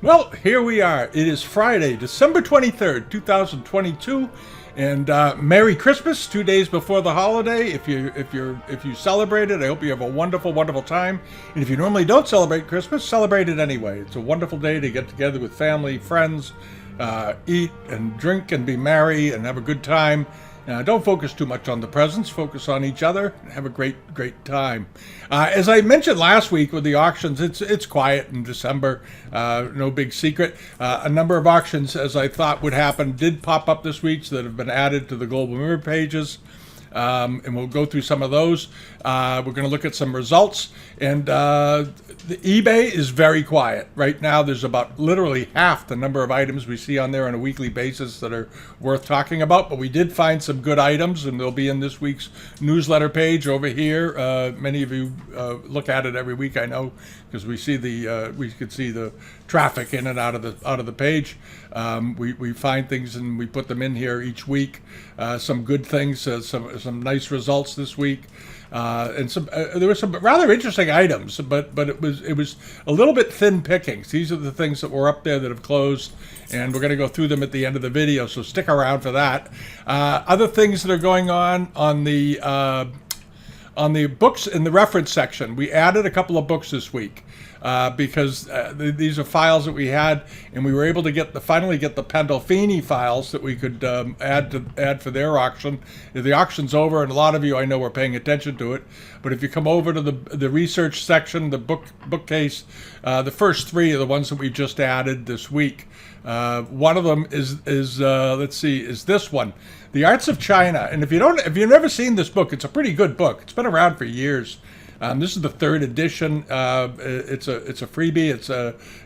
Well, here we are. It is Friday, December 23rd, 2022, and Merry Christmas. 2 days before the holiday. If you celebrate it, I hope you have a wonderful, wonderful time. And if you normally don't celebrate Christmas, celebrate it anyway. It's a wonderful day to get together with family, friends, eat and drink and be merry and have a good time. Don't focus too much on the presents. Focus on each other and have a great, great time. As I mentioned last week with the auctions, it's quiet in December. No big secret. A number of auctions, as I thought would happen, did pop up this week that have been added to the global mirror pages. And we'll go through some of those. We're going to look at some results. And the eBay is very quiet. Right now, there's about literally half the number of items we see on there on a weekly basis that are worth talking about. But we did find some good items, and they'll be in this week's newsletter page over here. Many of you look at it every week, I know, because we could see the traffic in and out of the page. We find things and we put them in here each week. Some good things, some nice results this week. And there were some rather interesting items, but it was a little bit thin pickings. These are the things that were up there that have closed, and we're going to go through them at the end of the video. So stick around for that. Other things that are going on the books in the reference section. We added a couple of books this week. Because these are files that we had, and we were able to finally get the Pandolfini files that we could add for their auction. The auction's over, and a lot of you I know are paying attention to it. But if you come over to the research section, the bookcase, the first three are the ones that we just added this week. One of them is this one, The Arts of China. And if you've never seen this book, it's a pretty good book. It's been around for years. This is the third edition. It's a freebie.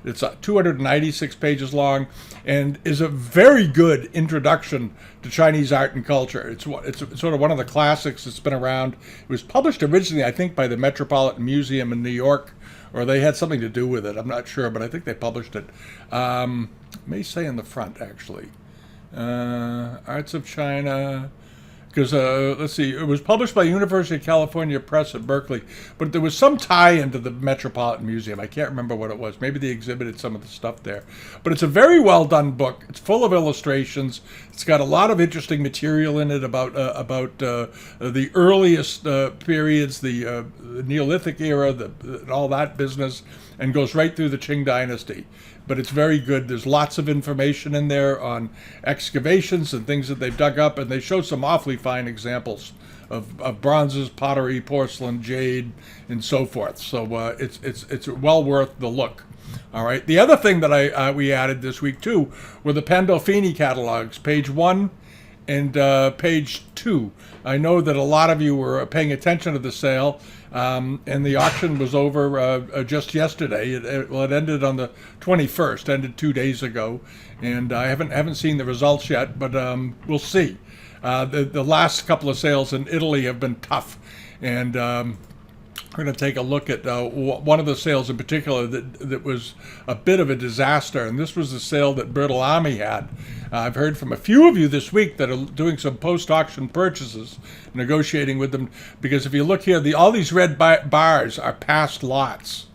It's 296 pages long, and is a very good introduction to Chinese art and culture. It's sort of one of the classics that's been around. It was published originally, I think, by the Metropolitan Museum in New York, or they had something to do with it. I'm not sure, but I think they published it. It may say in the front, actually. Arts of China. Because, let's see, it was published by University of California Press at Berkeley, but there was some tie into the Metropolitan Museum. I can't remember what it was. Maybe they exhibited some of the stuff there. But it's a very well done book. It's full of illustrations. It's got a lot of interesting material in it about the earliest periods, the Neolithic era, all that business, and goes right through the Qing Dynasty. But it's very good. There's lots of information in there on excavations and things that they've dug up, and they show some awfully fine examples of bronzes, pottery, porcelain, jade, and so forth. So it's well worth the look. All right. The other thing that we added this week too were the Pandolfini catalogs, page 1 and page 2. I know that a lot of you were paying attention to the sale. And the auction was over just yesterday. It ended on the 21st, ended 2 days ago, and I haven't seen the results yet, but we'll see. The last couple of sales in Italy have been tough, and we're going to take a look at one of the sales in particular that was a bit of a disaster, and this was the sale that Bertolami had. I've heard from a few of you this week that are doing some post-auction purchases, negotiating with them, because if you look here, all these red bars are past lots.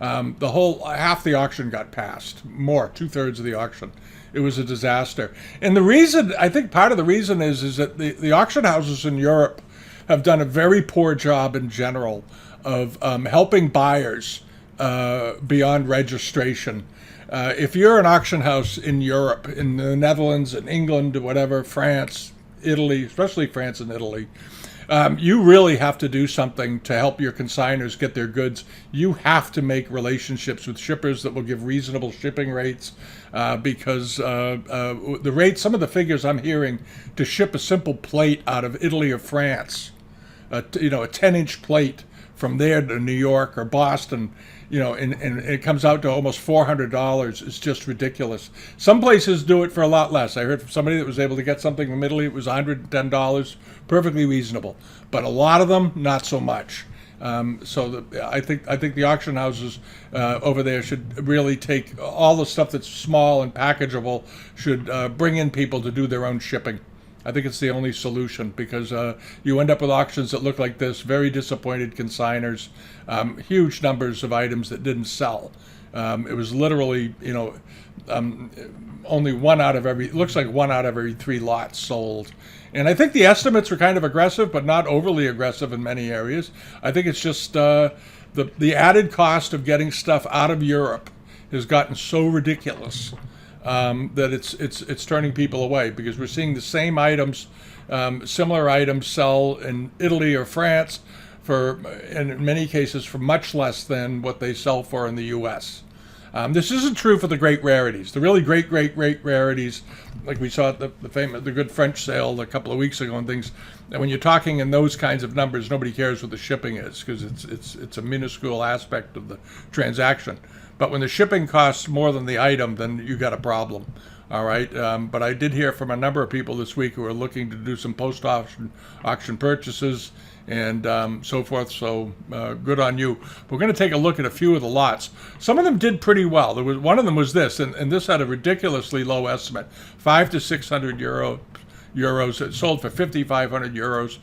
Half the auction got passed, more, 2/3 of the auction. It was a disaster. And the reason, I think part of the reason is that the auction houses in Europe have done a very poor job in general of helping buyers beyond registration. If you're an auction house in Europe, in the Netherlands, in England, whatever, France, Italy, especially France and Italy, you really have to do something to help your consigners get their goods. You have to make relationships with shippers that will give reasonable shipping rates, because the rates, some of the figures I'm hearing to ship a simple plate out of Italy or France, a 10-inch plate from there to New York or Boston, and it comes out to almost $400. It's just ridiculous. Some places do it for a lot less. I heard from somebody that was able to get something from Italy. It was $110, perfectly reasonable. But a lot of them, not so much. I think the auction houses over there should really take all the stuff that's small and packageable, should bring in people to do their own shipping. I think it's the only solution, because you end up with auctions that look like this, very disappointed consigners, huge numbers of items that didn't sell. It was literally, only one out of every, looks like one out of every three lots sold. And I think the estimates were kind of aggressive, but not overly aggressive in many areas. I think it's just the added cost of getting stuff out of Europe has gotten so ridiculous that it's turning people away, because we're seeing the same items, similar items sell in Italy or France for, and in many cases, for much less than what they sell for in the U.S. This isn't true for the great rarities. The really great rarities, like we saw at the good French sale a couple of weeks ago and things. And when you're talking in those kinds of numbers, nobody cares what the shipping is, because it's a minuscule aspect of the transaction. But when the shipping costs more than the item, then you got a problem. All right. But I did hear from a number of people this week who are looking to do some post-auction purchases and so forth. So good on you. We're going to take a look at a few of the lots. Some of them did pretty well. There was one of them was this, and this had a ridiculously low estimate, 500 to 600 euros. It sold for 5,500 euros.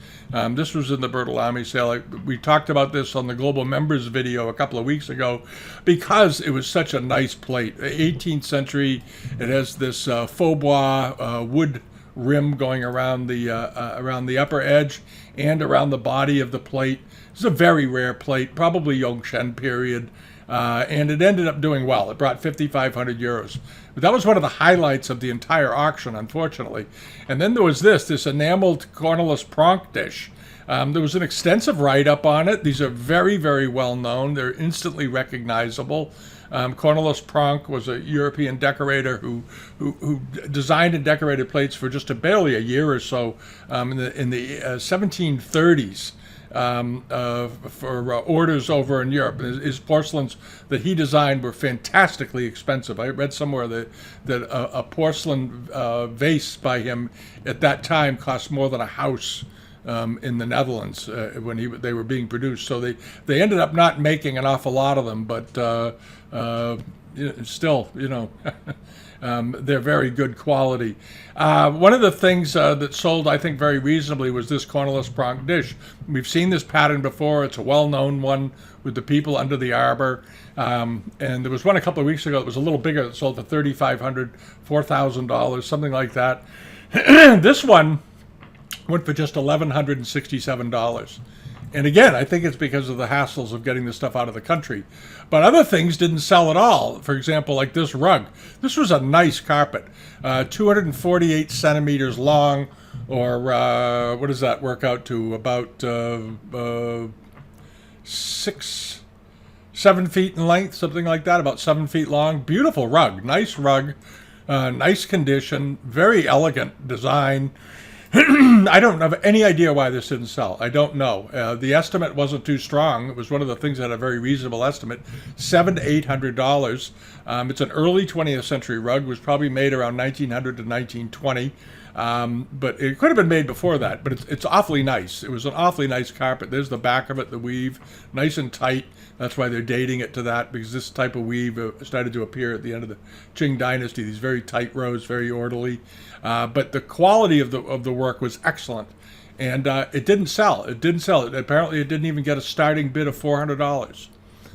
This was in the Bertolami sale. We talked about this on the Global Members video a couple of weeks ago because it was such a nice plate. 18th century. It has this faux bois wood rim going around the upper edge and around the body of the plate. It's a very rare plate, probably Yongchen period. And it ended up doing well. It brought 5,500 euros. But that was one of the highlights of the entire auction, unfortunately. And then there was this enameled cornerless pronk dish. There was an extensive write-up on it. These are very, very well known. They're instantly recognizable. Cornelis Pronk was a European decorator who designed and decorated plates for just barely a year or so in the 1730s. For orders over in Europe. His porcelains that he designed were fantastically expensive. I read somewhere that a porcelain vase by him at that time cost more than a house in the Netherlands when they were being produced. So they ended up not making an awful lot of them, but still, they're very good quality. One of the things that sold, I think, very reasonably was this cornerless pronk dish. We've seen this pattern before. It's a well-known one with the people under the arbor. And there was one a couple of weeks ago that was a little bigger that sold for $3,500, $4,000, something like that. This one went for just $1,167. And again, I think it's because of the hassles of getting this stuff out of the country. But other things didn't sell at all. For example, like this rug. This was a nice carpet, 248 centimeters long, or what does that work out to? About 7 feet in length, something like that, about 7 feet long. Beautiful rug, nice condition, very elegant design. I don't have any idea why this didn't sell. I don't know. The estimate wasn't too strong. It was one of the things that had a very reasonable estimate, $700 to $800. It's an early 20th century rug. It was probably made around 1900 to 1920. But it could have been made before that. But it's awfully nice. It was an awfully nice carpet. There's the back of it, the weave, nice and tight. That's why they're dating it to that, because this type of weave started to appear at the end of the Qing dynasty. These very tight rows, very orderly. But the quality of the work was excellent, and it didn't sell. Apparently, it didn't even get a starting bid of $400.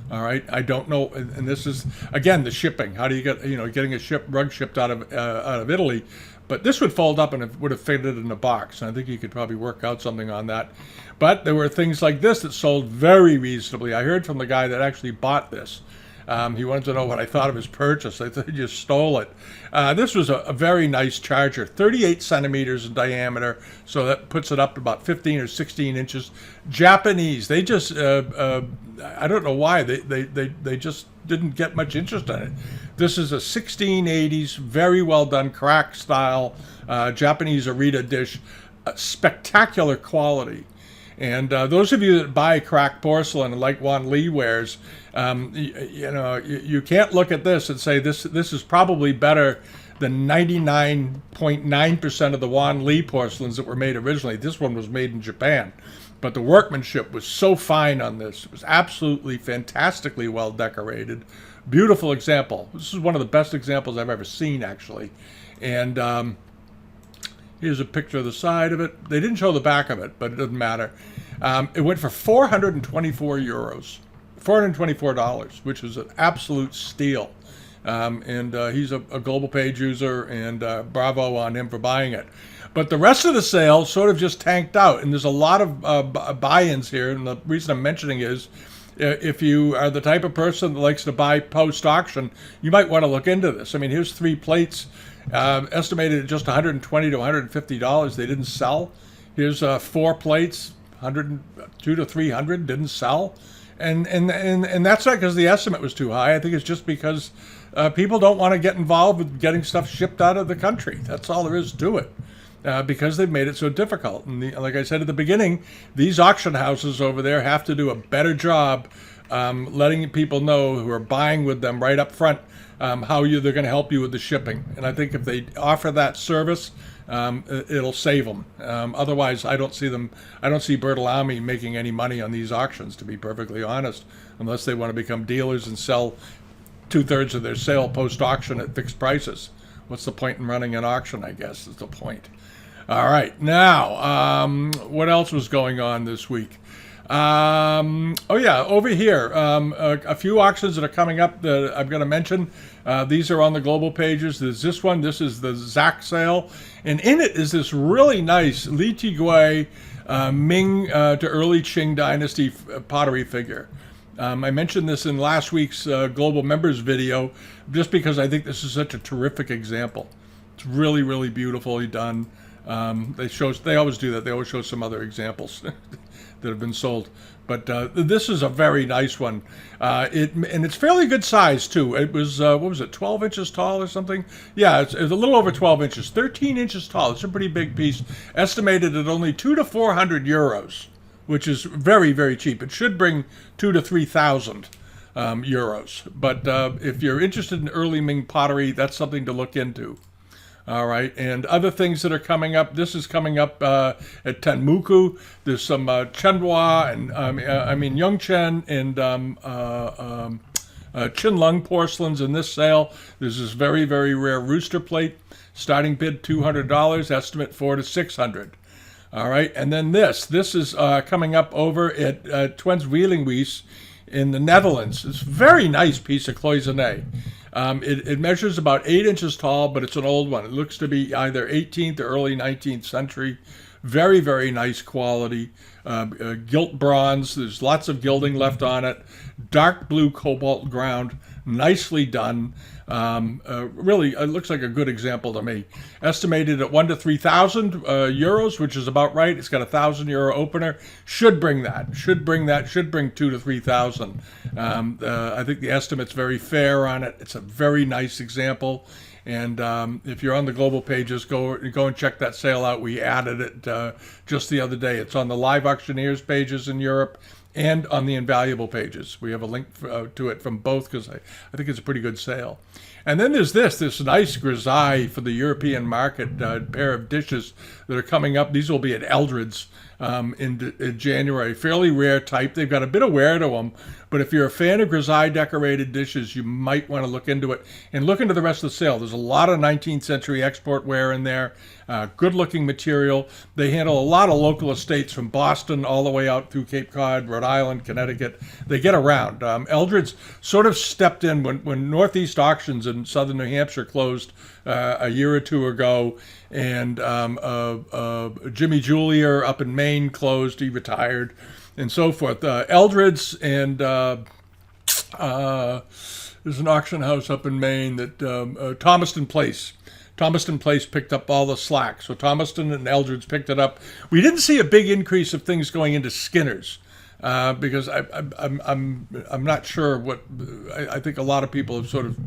All right, I don't know. And this is again the shipping. How do you get getting a rug shipped out of Italy? But this would fold up and it would have fitted in a box. And I think you could probably work out something on that. But there were things like this that sold very reasonably. I heard from the guy that actually bought this. He wanted to know what I thought of his purchase. I thought he just stole it. This was a very nice charger, 38 centimeters in diameter, so that puts it up about 15 or 16 inches. Japanese, they just, I don't know why, they just didn't get much interest in it. This is a 1680s, very well done crack style Japanese Arita dish, spectacular quality. And those of you that buy cracked porcelain like Wan Li wares, you can't look at this and say this is probably better than 99.9% of the Wan Li porcelains that were made originally. This one was made in Japan. But the workmanship was so fine on this. It was absolutely fantastically well decorated. Beautiful example. This is one of the best examples I've ever seen, actually. And here's a picture of the side of it. They didn't show the back of it, but it doesn't matter. It went for 424 euros. $424, which is an absolute steal. And he's a global page user, and bravo on him for buying it. But the rest of the sale sort of just tanked out, and there's a lot of buy-ins here. And the reason I'm mentioning is, if you are the type of person that likes to buy post-auction, you might want to look into this. I mean, here's 3 plates, estimated at just $120 to $150. They didn't sell. Here's 4 plates, $200 to $300, didn't sell. And that's not because the estimate was too high. I think it's just because people don't want to get involved with getting stuff shipped out of the country. That's all there is to it. Because they've made it so difficult. And like I said at the beginning, these auction houses over there have to do a better job letting people know who are buying with them right up front how they're going to help you with the shipping. And I think if they offer that service, it'll save them. Otherwise, I don't see Bertolami making any money on these auctions, to be perfectly honest, unless they want to become dealers and sell 2/3 of their sale post-auction at fixed prices. What's the point in running an auction, I guess, is the point. All right, now, what else was going on this week? Over here, a few auctions that are coming up that I'm going to mention. These are on the global pages. There's this one. This is the Zach sale. And in it is this really nice Li Tigui Ming to early Qing dynasty pottery figure. I mentioned this in last week's global members video just because I think this is such a terrific example. It's really, really beautifully done. They always do that. They always show some other examples that have been sold. But this is a very nice one. And it's fairly good size, too. It was, 12 inches tall or something? Yeah, it's a little over 12 inches. 13 inches tall. It's a pretty big piece. Estimated at only 200 to 400 euros, which is very, very cheap. It should bring 2,000 to 3,000 euros. But if you're interested in early Ming pottery, that's something to look into. All right, and other things that are coming up. This is coming up at Tenmuku. There's some Chenhua and Yongchen and Qinlong porcelains in this sale. There's this very, very rare rooster plate. Starting bid $200. Estimate $400 to $600. All right, and then this is coming up over at Twens Wielenwies in the Netherlands. It's a very nice piece of cloisonne. It measures about 8 inches tall, but it's an old one. It looks to be either 18th or early 19th century. Very, very nice quality. Gilt bronze. There's lots of gilding left on it. Dark blue cobalt ground. Nicely done. Really, it looks like a good example to me. Estimated at 1,000 to 3,000 euros, which is about right. It's got a €1,000 opener. Should bring 2,000 to 3,000. I think the estimate's very fair on it. It's a very nice example. And if you're on the global pages, go and check that sale out. We added it just the other day. It's on the live auctioneers pages in Europe and on the invaluable pages. We have a link to it from both because I think it's a pretty good sale. And then there's this nice grisaille for the European market, pair of dishes that are coming up. These will be at Eldred's in January. Fairly rare type. They've got a bit of wear to them, but if you're a fan of grisaille decorated dishes, you might want to look into it and look into the rest of the sale. There's a lot of 19th century export ware in there. Good looking material. They handle a lot of local estates from Boston all the way out through Cape Cod, Rhode Island, Connecticut. They get around. Eldred's sort of stepped in when Northeast Auctions in southern New Hampshire closed a year or two ago, and Jimmy Julier up in Maine closed. He retired, and so forth. Eldred's and there's an auction house up in Maine that Thomaston Place. Thomaston Place picked up all the slack, so Thomaston and Eldred's picked it up. We didn't see a big increase of things going into Skinner's. Because I'm not sure what I think a lot of people have sort of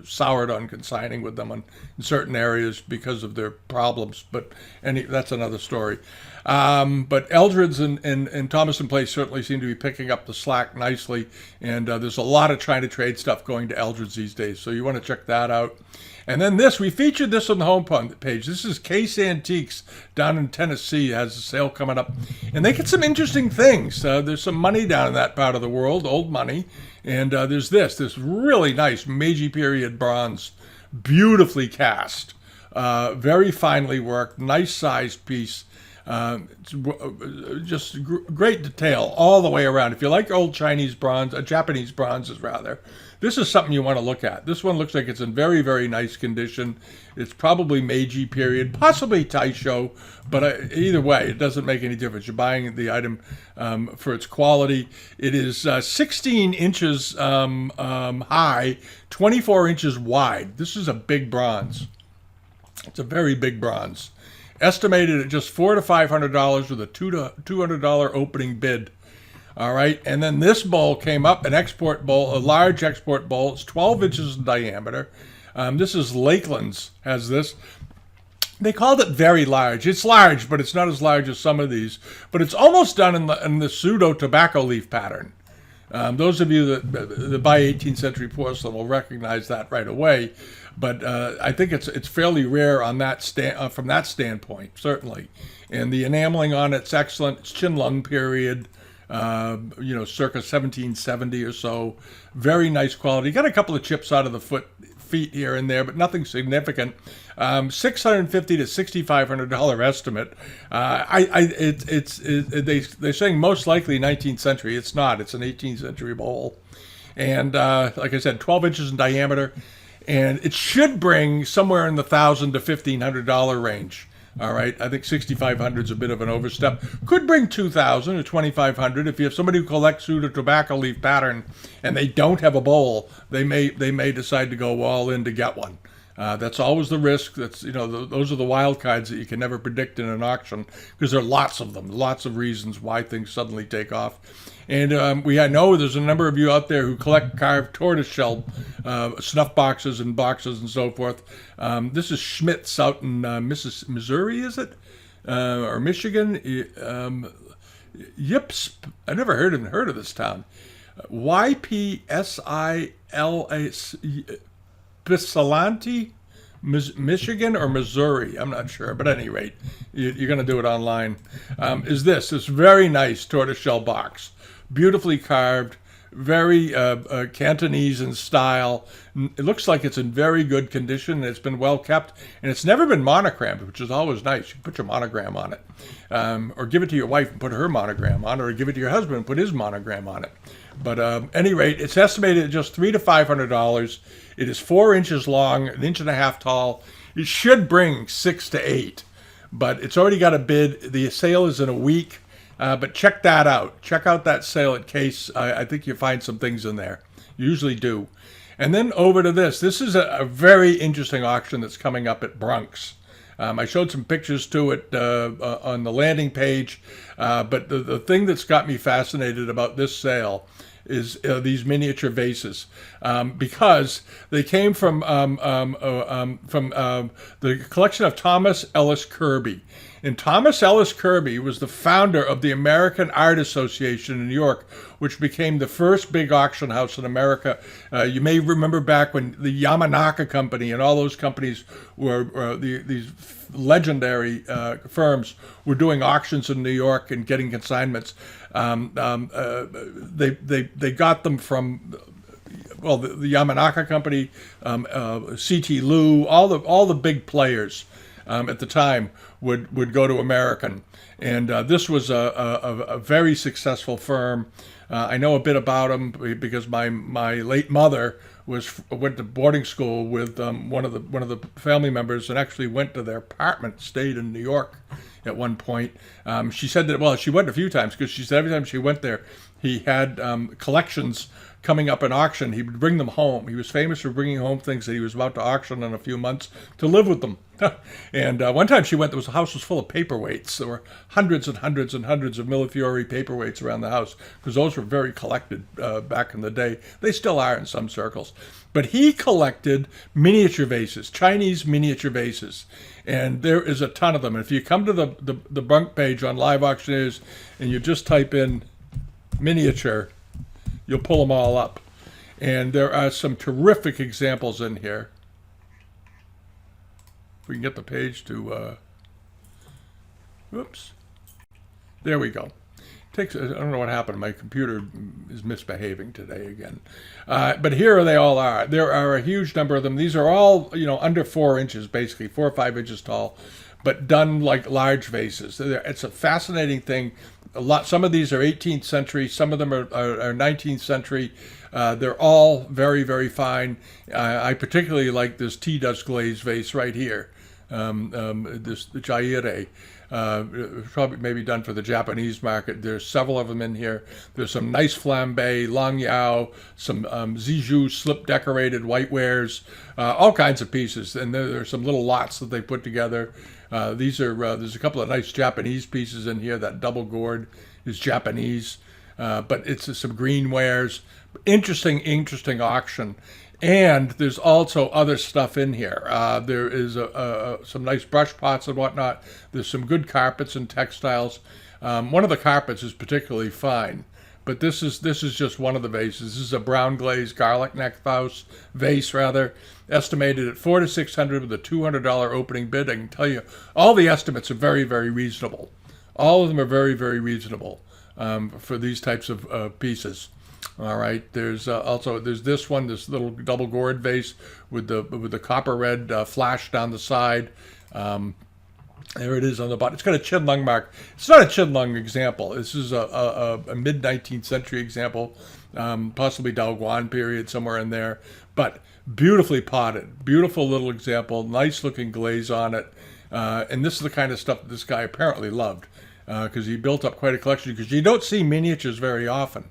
soured on consigning with them in certain areas because of their problems, but that's another story. But Eldred's and Thomaston Place certainly seem to be picking up the slack nicely, and there's a lot of trying to trade stuff going to Eldred's these days, so you want to check that out. And then we featured this on the home page. This is Case Antiques down in Tennessee. It has a sale coming up. And they get some interesting things. There's some money down in that part of the world, old money. And there's this really nice Meiji period bronze, beautifully cast, very finely worked, nice sized piece. Just great detail all the way around. If you like old Chinese bronze, Japanese bronzes rather, this is something you want to look at. This one looks like it's in very, very nice condition. It's probably Meiji period, possibly Taisho, but either way, it doesn't make any difference. You're buying the item for its quality. It is 16 inches high, 24 inches wide. This is a big bronze. It's a very big bronze. Estimated at just $400 to $500 with a $200 opening bid. All right, and then this bowl came up, an export bowl, a large export bowl. It's 12 inches in diameter. This is Lakeland's, has this. They called it very large. It's large, but it's not as large as some of these. But it's almost done in the pseudo tobacco leaf pattern. Those of you that buy 18th century porcelain will recognize that right away. But I think it's fairly rare on that from that standpoint, certainly. And the enameling on it's excellent. It's Qianlong period. Circa 1770 or so. Very nice quality. Got a couple of chips out of the feet here and there, but nothing significant. $650 to $6,500 estimate. They're saying most likely 19th century. It's not. It's an 18th century bowl, and like I said, 12 inches in diameter, and it should bring somewhere in the $1,000 to $1,500 range. All right, I think 6,500 is a bit of an overstep. Could bring 2,000 or 2,500 if you have somebody who collects pseudo tobacco leaf pattern and they don't have a bowl. They may decide to go all in to get one. That's always the risk. Those are the wild cards that you can never predict in an auction because there are lots of them, lots of reasons why things suddenly take off. And I know there's a number of you out there who collect carved tortoiseshell snuff boxes and so forth. This is Schmidt's out in Missouri, is it? Or Michigan? Yips. I never heard of this town. YPSILA. Ypsilanti, Michigan or Missouri, I'm not sure, but at any rate, you're going to do it online. Is this very nice tortoiseshell box, beautifully carved, very Cantonese in style. It looks like it's in very good condition. It's been well kept, and it's never been monogrammed, which is always nice. You can put your monogram on it, or give it to your wife and put her monogram on it, or give it to your husband and put his monogram on it. But at any rate, it's estimated at just $300 to $500. It is 4 inches long, 1.5 inches tall. It should bring 6 to 8, but it's already got a bid. The sale is in a week, but check that out. Check out that sale at Case. I think you'll find some things in there. You usually do. And then over to this. This is a very interesting auction that's coming up at Bronx. I showed some pictures to it on the landing page, but the thing that's got me fascinated about this sale is these miniature vases, because they came from the collection of Thomas Ellis Kirby. And Thomas Ellis Kirby was the founder of the American Art Association in New York, which became the first big auction house in America. You may remember back when the Yamanaka Company and all those companies were these legendary firms were doing auctions in New York and getting consignments. They got them from the Yamanaka Company, C.T. Liu, all the big players at the time would go to American, and this was a very successful firm. I know a bit about them because my late mother went to boarding school with one of the family members, and actually went to their apartment, stayed in New York at one point. She said that she went a few times because she said every time she went there, he had collections coming up in auction. He would bring them home. He was famous for bringing home things that he was about to auction in a few months to live with them. And one time she went, the house was full of paperweights. There were hundreds and hundreds and hundreds of Millefiori paperweights around the house because those were very collected back in the day. They still are in some circles. But he collected miniature vases, Chinese miniature vases. And there is a ton of them. And if you come to the Brunk page on Live Auctioneers and you just type in miniature, you'll pull them all up. And there are some terrific examples in here. If we can get the page to, whoops. There we go. I don't know what happened. My computer is misbehaving today again. But here they all are. There are a huge number of them. These are all, under 4 inches, basically, 4 or 5 inches tall. but done like large vases. It's a fascinating thing. Some of these are 18th century, some of them are 19th century. They're all very, very fine. I particularly like this tea dust glaze vase right here, this Jaire. Probably maybe done for the Japanese market. There's several of them in here. There's some nice flambe, long yao, some Zijou slip decorated whitewares, all kinds of pieces. And there's some little lots that they put together. There's a couple of nice Japanese pieces in here. That double gourd is Japanese, but it's some green wares. Interesting auction. And there's also other stuff in here. There is some nice brush pots and whatnot. There's some good carpets and textiles. One of the carpets is particularly fine, but this is just one of the vases. This is a brown glazed garlic neck vase, estimated at $400 to $600 with a $200 opening bid. I can tell you, all the estimates are very, very reasonable. All of them are very, very reasonable for these types of pieces. All right. There's this one, this little double gourd vase with the copper red flash down the side. There it is on the bottom. It's got a Qinlong mark. It's not a Qinlong example. This is a mid 19th century example, possibly Daoguan period, somewhere in there. But beautifully potted, beautiful little example, nice looking glaze on it. And this is the kind of stuff that this guy apparently loved, because he built up quite a collection, because you don't see miniatures very often.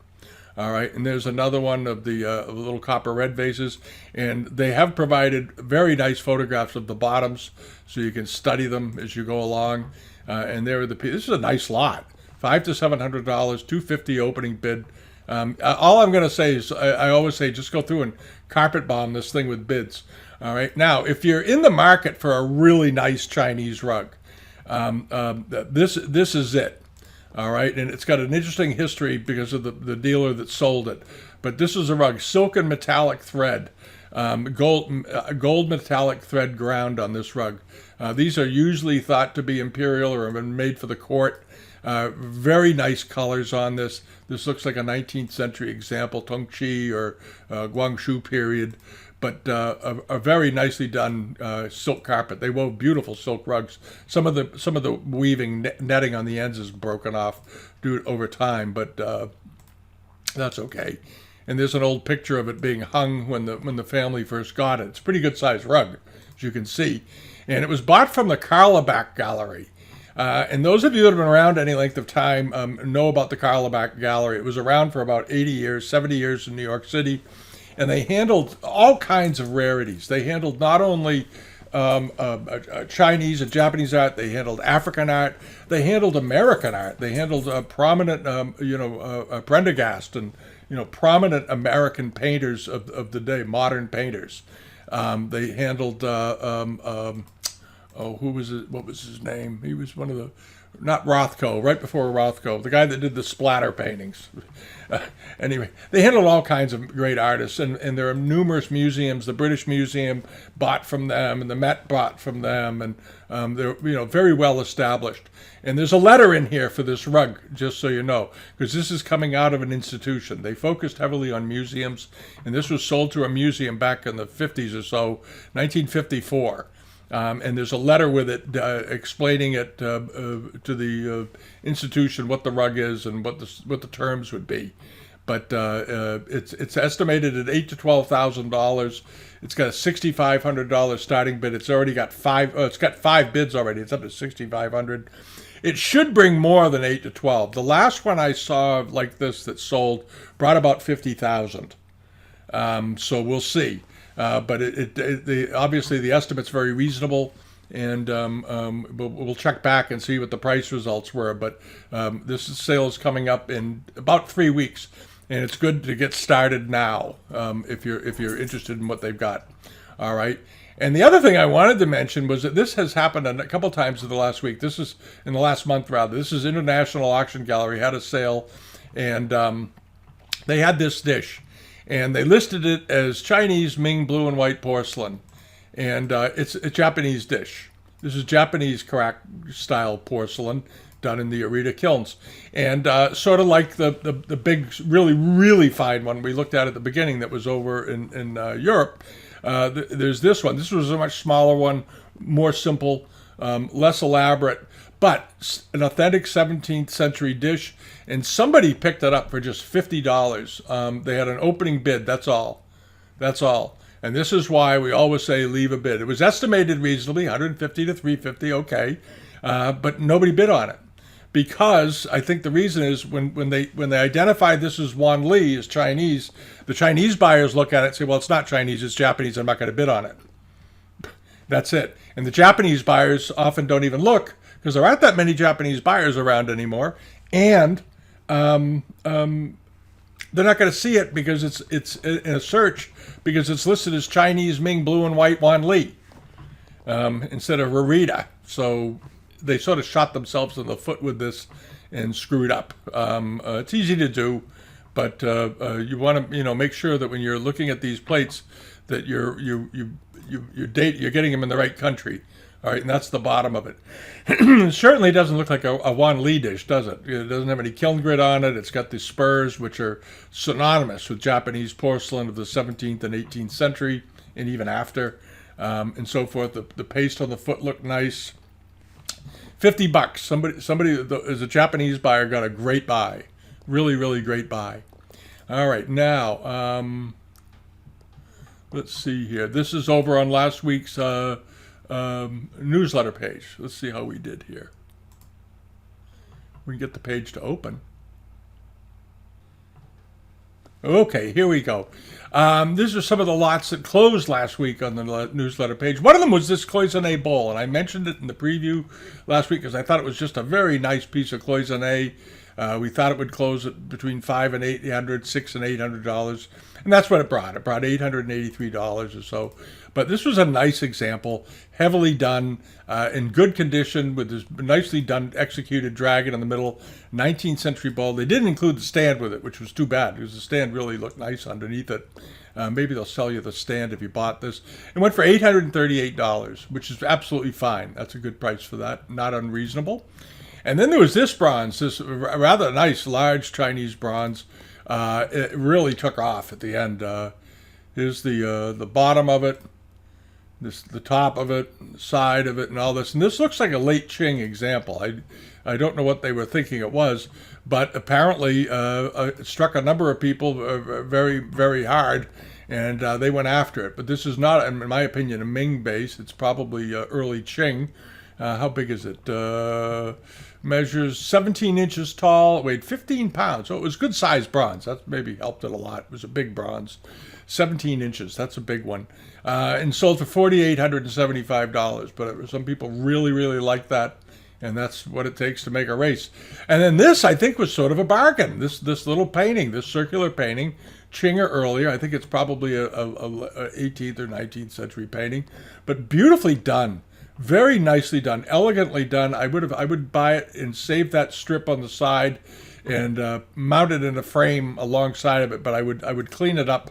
All right, and there's another one of the little copper red vases, and they have provided very nice photographs of the bottoms, so you can study them as you go along. And there are this is a nice lot, $500 to $700, $250 opening bid. All I'm going to say is, I always say, just go through and carpet bomb this thing with bids. All right, now if you're in the market for a really nice Chinese rug, this is it. All right, and it's got an interesting history because of the dealer that sold it. But this is a rug, silk and metallic thread, gold metallic thread ground on this rug. These are usually thought to be imperial or have been made for the court. Very nice colors on this. This looks like a 19th century example, Tongqi or Guangxu period. But a very nicely done silk carpet. They wove beautiful silk rugs. Some of the weaving netting on the ends is broken off over time, but that's okay. And there's an old picture of it being hung when the family first got it. It's a pretty good sized rug, as you can see, and it was bought from the Carlebach Gallery. And those of you that have been around any length of time know about the Carlebach Gallery. It was around for about 80 years, 70 years in New York City. And they handled all kinds of rarities. They handled not only Chinese and Japanese art, they handled African art, they handled American art, they handled prominent, Prendergast and prominent American painters of the day, modern painters. They handled who was it? What was his name? He was one of the. Not Rothko, right before Rothko, the guy that did the splatter paintings. Anyway, they handled all kinds of great artists, and there are numerous museums. The British Museum bought from them, and the Met bought from them, and they're very well established. And there's a letter in here for this rug, just so you know, because this is coming out of an institution. They focused heavily on museums, and this was sold to a museum back in the 50s or so, 1954. And there's a letter with it explaining it to the institution what the rug is and what the terms would be. But it's estimated at $8,000 to $12,000. It's got a $6,500 starting bid. It's already got it's got 5 bids already. It's up to $6,500. It should bring more than 8 to 12. The last one I saw like this that sold brought about 50,000. So we'll see. But obviously the estimate's very reasonable, and we'll check back and see what the price results were. But this sale is coming up in about 3 weeks, and it's good to get started now if you're interested in what they've got. All right. And the other thing I wanted to mention was that this has happened a couple times in the last week. This is in the last month, rather. This is International Auction Gallery had a sale, and they had this dish. And they listed it as Chinese Ming blue and white porcelain. And it's a Japanese dish. This is Japanese Karak style porcelain done in the Arita kilns. And sort of like the big, really, really fine one we looked at the beginning that was over in Europe, there's this one. This was a much smaller one, more simple, less elaborate, but an authentic 17th century dish. And somebody picked it up for just $50. They had an opening bid. That's all. That's all. And this is why we always say leave a bid. It was estimated reasonably, 150 to 350, okay, but nobody bid on it. Because I think the reason is when they identify this as Wan Li, as Chinese, the Chinese buyers look at it and say, well, it's not Chinese, it's Japanese, I'm not going to bid on it. That's it. And the Japanese buyers often don't even look because there aren't that many Japanese buyers around anymore. And they're not going to see it because it's in a search because it's listed as Chinese Ming Blue and White Wan Li instead of Rarita. So they sort of shot themselves in the foot with this and screwed up. It's easy to do, but you want to make sure that when you're looking at these plates that you're getting them in the right country. All right, and that's the bottom of it. It certainly doesn't look like a Wan Li dish, does it? It doesn't have any kiln grit on it. It's got the spurs, which are synonymous with Japanese porcelain of the 17th and 18th century, and even after, and so forth. The paste on the foot looked nice. $50. Somebody that is a Japanese buyer got a great buy, really, really great buy. All right, now let's see here. This is over on last week's newsletter page. Let's see how we did here. We can get the page to open. Okay, here we go. These are some of the lots that closed last week on the newsletter page. One of them was this cloisonne bowl, and I mentioned it in the preview last week because I thought it was just a very nice piece of cloisonne. We thought it would close at between $500 and $800, $600 and $800, and that's what it brought. It brought $883 or so. But this was a nice example, heavily done, in good condition, with this nicely done, executed dragon in the middle, 19th century bowl. They didn't include the stand with it, which was too bad, because the stand really looked nice underneath it. Maybe they'll sell you the stand if you bought this. It went for $838, which is absolutely fine. That's a good price for that, not unreasonable. And then there was this bronze, this rather nice, large Chinese bronze. It really took off at the end. Here's the bottom of it, the top of it, the side of it, and all this. And this looks like a late Qing example. I don't know what they were thinking it was, but apparently it struck a number of people very, very hard, and they went after it. But this is not, in my opinion, a Ming base. It's probably early Qing. How big is it? Measures 17 inches tall. It weighed 15 pounds. So it was good sized bronze. That maybe helped it a lot. It was a big bronze. 17 inches. That's a big one. And sold for $4,875. But some people really, really like that. And that's what it takes to make a race. And then this, I think, was sort of a bargain. This little painting, this circular painting, Qing or earlier. I think it's probably a 18th or 19th century painting. But beautifully done. Very nicely done, elegantly done. I would buy it and save that strip on the side and mount it in a frame alongside of it. But I would clean it up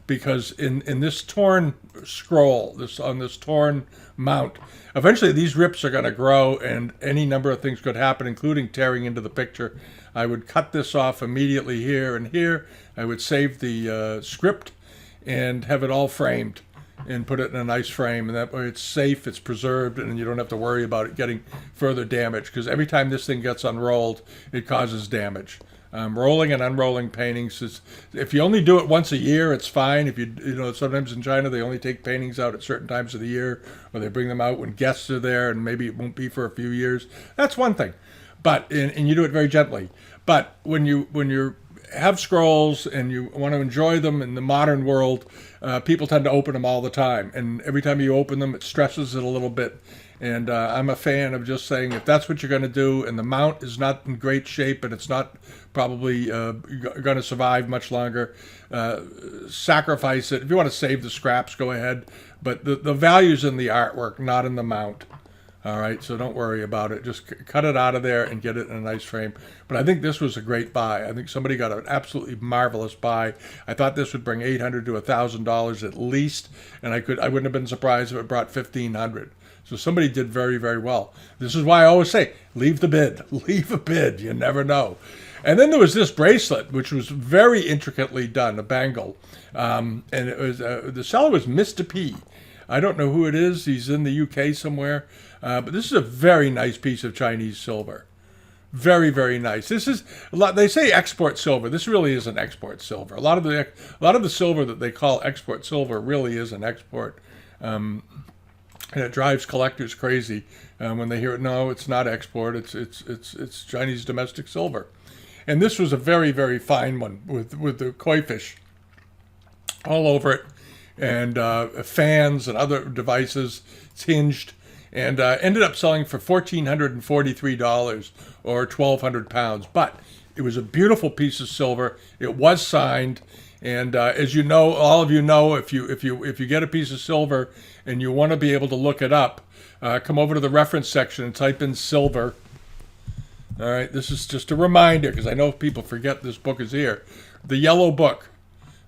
because in this torn scroll, on this torn mount, eventually these rips are going to grow and any number of things could happen, including tearing into the picture. I would cut this off immediately here and here. I would save the script and have it all framed and put it in a nice frame, and that way it's safe, it's preserved, and you don't have to worry about it getting further damage, because every time this thing gets unrolled, it causes damage. Rolling and unrolling paintings is, if you only do it once a year, it's fine. If you sometimes in China they only take paintings out at certain times of the year, or they bring them out when guests are there, and maybe it won't be for a few years. That's one thing, but and you do it very gently. But when you have scrolls and you want to enjoy them in the modern world, people tend to open them all the time, and every time you open them, it stresses it a little bit. And I'm a fan of just saying, if that's what you're going to do, and the mount is not in great shape, and it's not probably going to survive much longer, sacrifice it. If you want to save the scraps, go ahead. But the value's in the artwork, not in the mount. All right, so don't worry about it. Just cut it out of there and get it in a nice frame. But I think this was a great buy. I think somebody got an absolutely marvelous buy. I thought this would bring $800 to $1,000 at least, and I wouldn't have been surprised if it brought $1,500. So somebody did very, very well. This is why I always say, leave the bid. Leave a bid. You never know. And then there was this bracelet, which was very intricately done, a bangle. And it was the seller was Mr. P. I don't know who it is. He's in the UK somewhere. But this is a very nice piece of Chinese silver. Very, very nice. This is a lot. They say export silver. This really isn't export silver. A lot of the silver that they call export silver really isn't export, and it drives collectors crazy when they hear it. No, it's not export. It's Chinese domestic silver, and this was a very, very fine one with the koi fish all over it, and fans and other devices. It's hinged. And ended up selling for $1,443 or 1,200 pounds. But it was a beautiful piece of silver. It was signed, and as you know, all of you know, if you get a piece of silver and you want to be able to look it up, come over to the reference section and type in silver. All right, this is just a reminder because I know people forget this book is here. The Yellow Book,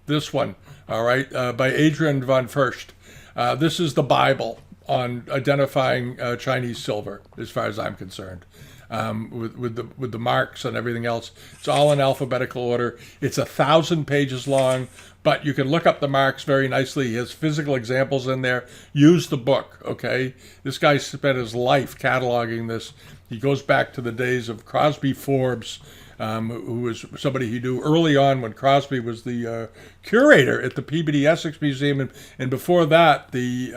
this one. All right, by Adrian von Furst. This is the Bible on identifying Chinese silver, as far as I'm concerned, with the marks and everything else. It's all in alphabetical order. It's 1,000 pages long, but you can look up the marks very nicely. He has physical examples in there. Use the book, okay? This guy spent his life cataloging this. He goes back to the days of Crosby Forbes, who was somebody he knew early on when Crosby was the curator at the Peabody Essex Museum, and before that, the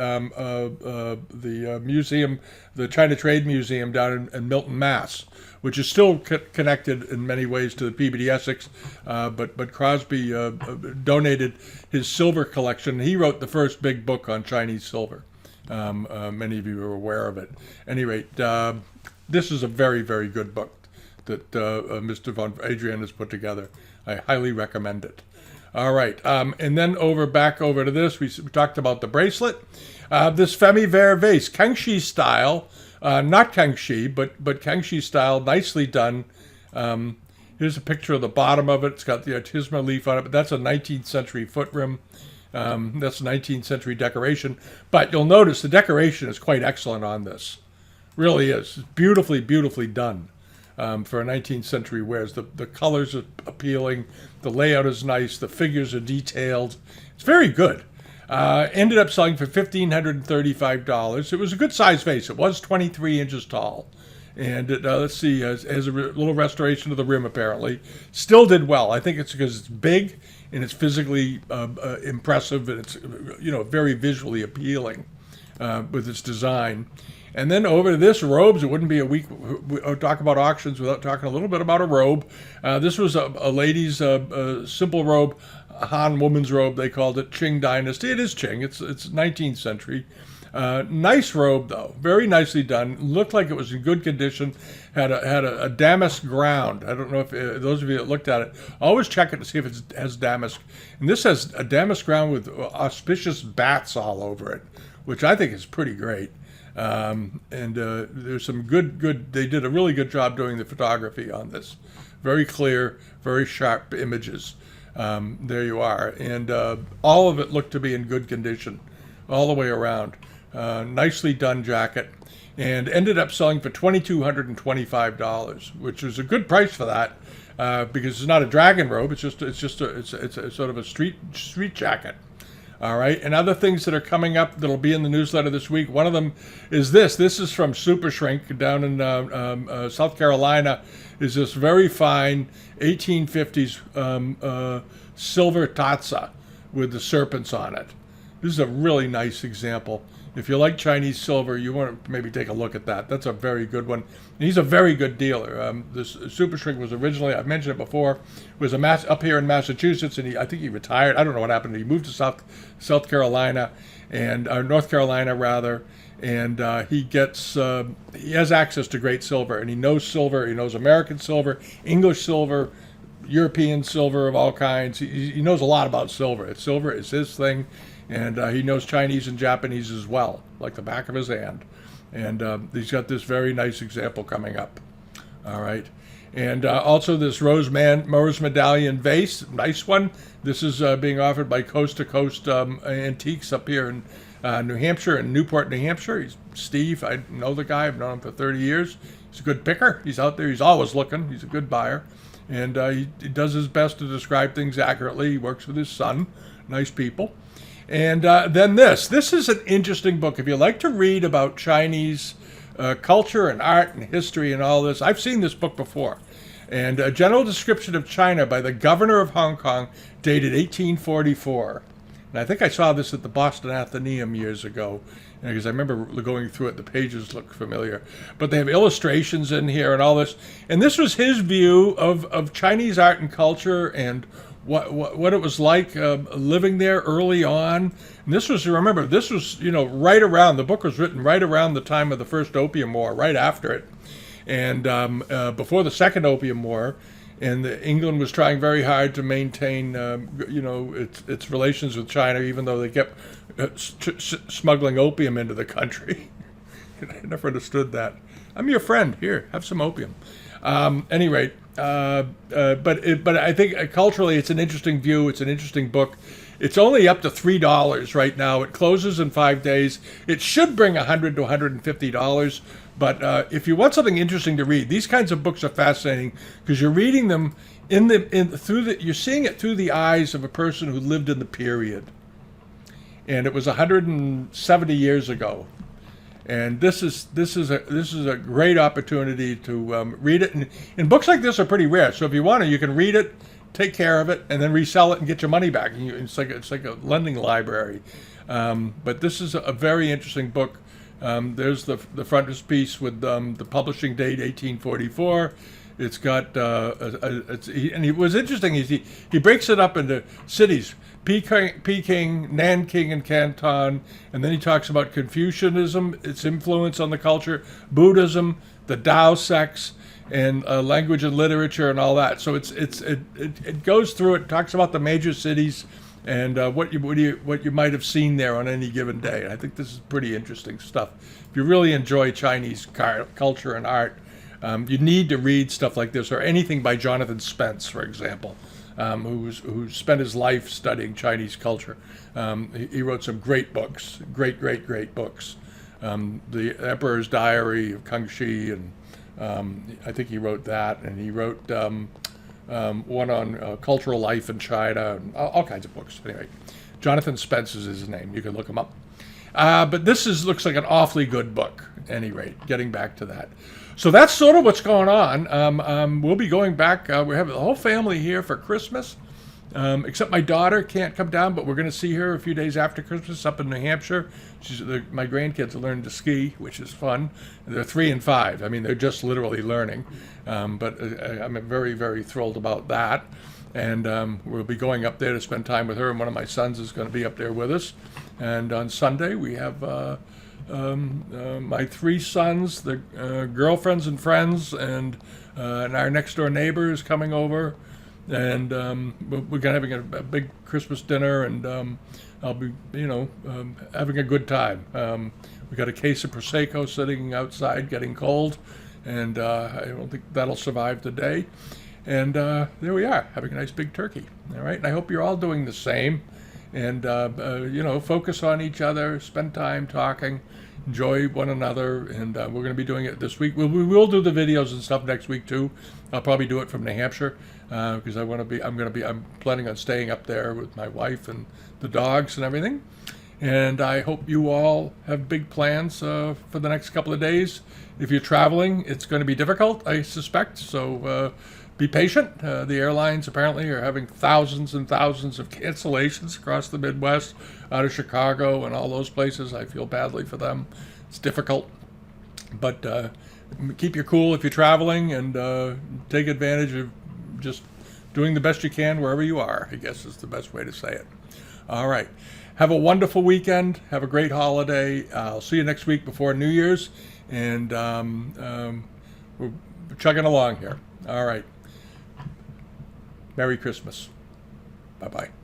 museum, the China Trade Museum down in Milton, Mass, which is still connected in many ways to the Peabody Essex, but Crosby donated his silver collection. He wrote the first big book on Chinese silver. Many of you are aware of it. At any rate, this is a very, very good book that Mr. Von Adrian has put together. I highly recommend it. All right, and then back over to this. We talked about the bracelet. This Femi Vert vase, Kangxi style, not Kangxi, but Kangxi style, nicely done. Here's a picture of the bottom of it. It's got the artisanal leaf on it, but that's a 19th century foot rim. That's 19th century decoration. But you'll notice the decoration is quite excellent on this. Really is. It's beautifully, beautifully done. For a 19th century wares. The colors are appealing, the layout is nice, the figures are detailed. It's very good. Ended up selling for $1,535. It was a good size vase. It was 23 inches tall. And let's see, has a little restoration of the rim apparently. Still did well. I think it's because it's big and it's physically impressive, and it's very visually appealing with its design. And then over to this, robes. It wouldn't be a week talk about auctions without talking a little bit about a robe. This was a lady's simple robe, Han woman's robe, they called it, Qing Dynasty. It is Qing. It's 19th century. Nice robe, though. Very nicely done. Looked like it was in good condition. Had a damask ground. I don't know if those of you that looked at it, always check it to see if it has damask. And this has a damask ground with auspicious bats all over it, which I think is pretty great. And there's some good. They did a really good job doing the photography on this. Very clear, very sharp images. There you are, and all of it looked to be in good condition, all the way around. Nicely done jacket, and ended up selling for $2,225, which was a good price for that, because it's not a dragon robe. It's a sort of a street jacket. All right, and other things that are coming up that'll be in the newsletter this week. One of them is this. This is from Super Shrink down in South Carolina. Is this very fine 1850s silver taza with the serpents on it. This is a really nice example. If you like Chinese silver, you want to maybe take a look at that. That's a very good one. And he's a very good dealer. This Super Shrink was originally, I've mentioned it before, was up here in Massachusetts, and I think he retired. I don't know what happened. He moved to South Carolina, and North Carolina rather, and he has access to great silver, and he knows silver. He knows American silver, English silver, European silver of all kinds. He knows a lot about silver. Silver is his thing. And he knows Chinese and Japanese as well, like the back of his hand. And he's got this very nice example coming up. All right. And also this rose medallion vase, nice one. This is being offered by Coast to Coast Antiques up here in New Hampshire, in Newport, New Hampshire. He's Steve. I know the guy. I've known him for 30 years. He's a good picker. He's out there. He's always looking. He's a good buyer. And he does his best to describe things accurately. He works with his son. Nice people. And then this is an interesting book. If you like to read about Chinese culture and art and history and all this, I've seen this book before. And A General Description of China by the Governor of Hong Kong, dated 1844. And I think I saw this at the Boston Athenaeum years ago, because I remember going through it. The pages look familiar. But they have illustrations in here and all this. And this was his view of Chinese art and culture and what it was like living there early on. And this was, remember, this was, right around, the book was written right around the time of the First Opium War, right after it. And before the Second Opium War. And England was trying very hard to maintain, its relations with China, even though they kept smuggling opium into the country. I never understood that. I'm your friend. Here, have some opium. Any rate, but I think culturally it's an interesting view. It's an interesting book. It's only up to $3 right now. It closes in 5 days. It should bring $100 to $150. But if you want something interesting to read, these kinds of books are fascinating because you're reading them you're seeing it through the eyes of a person who lived in the period, and it was 170 years ago. And this is a great opportunity to read it. And books like this are pretty rare. So if you want to, you can read it, take care of it, and then resell it and get your money back. It's like a lending library. But this is a very interesting book. There's the frontispiece with the publishing date 1844. It's got and what's interesting is he breaks it up into cities: Peking, Nanking, and Canton, and then he talks about Confucianism, its influence on the culture, Buddhism, the Tao sects, and language and literature and all that. So it goes through it, talks about the major cities and what you might have seen there on any given day. I think this is pretty interesting stuff. If you really enjoy Chinese culture and art, you need to read stuff like this, or anything by Jonathan Spence, for example, who spent his life studying Chinese culture. He wrote some great books, great books. The Emperor's Diary of Kangxi, and I think he wrote that, and he wrote one on cultural life in China, and all kinds of books. Anyway, Jonathan Spence is his name. You can look him up. But this looks like an awfully good book, at any rate, getting back to that. So that's sort of what's going on. We'll be going back. We have the whole family here for Christmas, except my daughter can't come down, but we're going to see her a few days after Christmas up in New Hampshire. My grandkids are learning to ski, which is fun. They're 3 and 5. I mean, they're just literally learning. But I'm very, very thrilled about that. And we'll be going up there to spend time with her, and one of my sons is going to be up there with us. And on Sunday, we have my 3 sons, the girlfriends and friends, and our next door neighbor is coming over. And we're going to have a big Christmas dinner, and I'll be, having a good time. We got a case of Prosecco sitting outside getting cold, and I don't think that'll survive the day. And there we are, having a nice big turkey. All right, and I hope you're all doing the same. And, focus on each other, spend time talking, enjoy one another. And we're going to be doing it this week. We will do the videos and stuff next week, too. I'll probably do it from New Hampshire because I'm planning on staying up there with my wife and the dogs and everything. And I hope you all have big plans for the next couple of days. If you're traveling, it's going to be difficult, I suspect. So be patient. The airlines apparently are having thousands and thousands of cancellations across the Midwest, out of Chicago and all those places. I feel badly for them. It's difficult. But keep your cool if you're traveling, and take advantage of just doing the best you can wherever you are, I guess is the best way to say it. All right. Have a wonderful weekend. Have a great holiday. I'll see you next week before New Year's. And we're chugging along here. All right. Merry Christmas. Bye-bye.